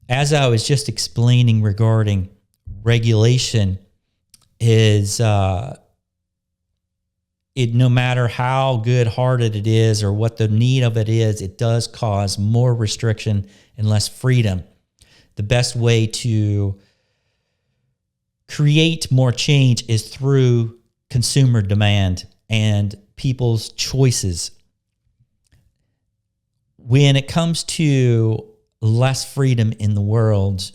As I was just explaining regarding regulation, is no matter how good-hearted it is or what the need of it is, it does cause more restriction and less freedom. The best way to create more change is through consumer demand and people's choices. When it comes to less freedom in the world,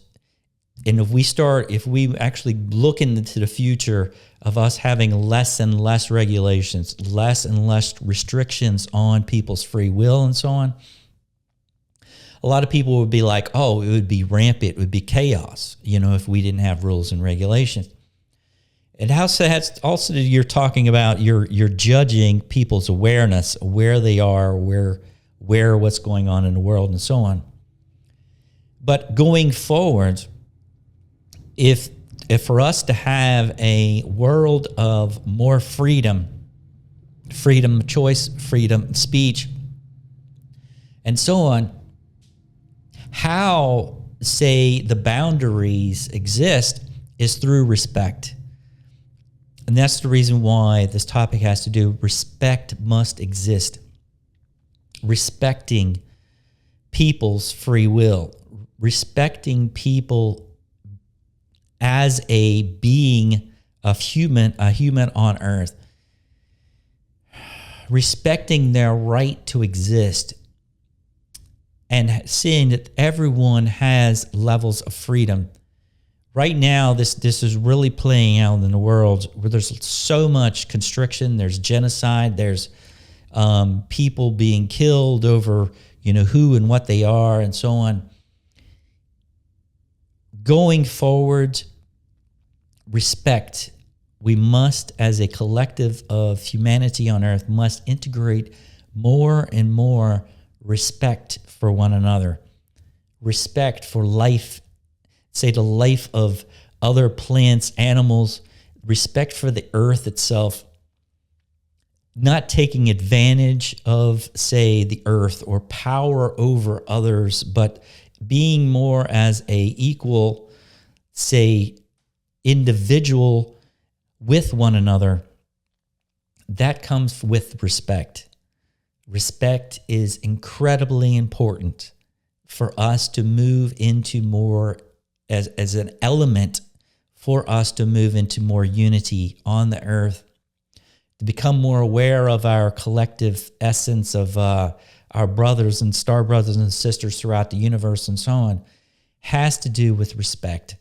and if we actually look into the future of us having less and less regulations, less and less restrictions on people's free will and so on, a lot of people would be like, oh, it would be rampant, it would be chaos, if we didn't have rules and regulations. And also you're talking about, you're judging people's awareness, where they are, where what's going on in the world and so on. But going forward, if for us to have a world of more freedom of choice, freedom of speech, and so on, how, say, the boundaries exist is through respect. And that's the reason why this topic has to do, respect must exist. Respecting people's free will, respecting people as a being of a human on earth, respecting their right to exist, and seeing that everyone has levels of freedom. Right now, this is really playing out in the world where there's so much constriction, there's genocide, there's people being killed over, who and what they are and so on. Going forward, respect. We must, as a collective of humanity on earth, must integrate more and more respect for one another, respect for life, say the life of other plants, animals, respect for the earth itself, not taking advantage of, say, the earth or power over others, but being more as a equal, say, individual with one another. That comes with respect. Respect is incredibly important for us to move into more, as an element for us to move into more unity on the earth, to become more aware of our collective essence of our brothers and star brothers and sisters throughout the universe and so on, has to do with respect.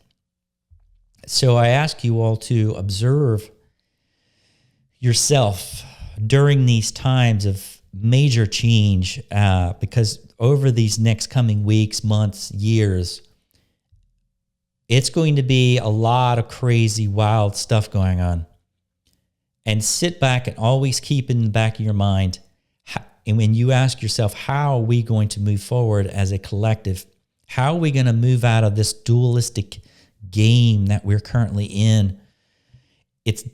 So I ask you all to observe yourself during these times of major change, because over these next coming weeks, months, years, it's going to be a lot of crazy, wild stuff going on. And sit back and always keep in the back of your mind, and when you ask yourself, how are we going to move forward as a collective? How are we going to move out of this dualistic game that we're currently in? It's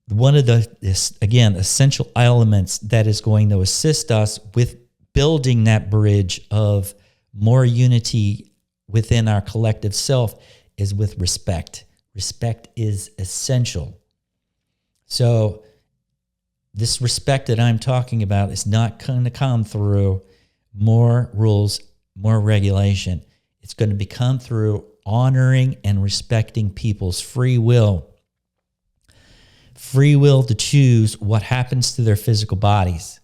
one of the, again, essential elements that is going to assist us with building that bridge of more unity within our collective self is with respect. Respect is essential. So this respect that I'm talking about is not going to come through more rules, more regulation. It's going to come through honoring and respecting people's free will. Free will to choose what happens to their physical bodies.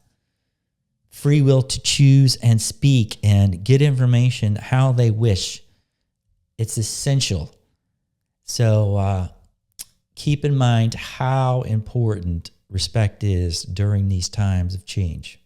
Free will to choose and speak and get information how they wish. It's essential. So keep in mind how important respect is during these times of change.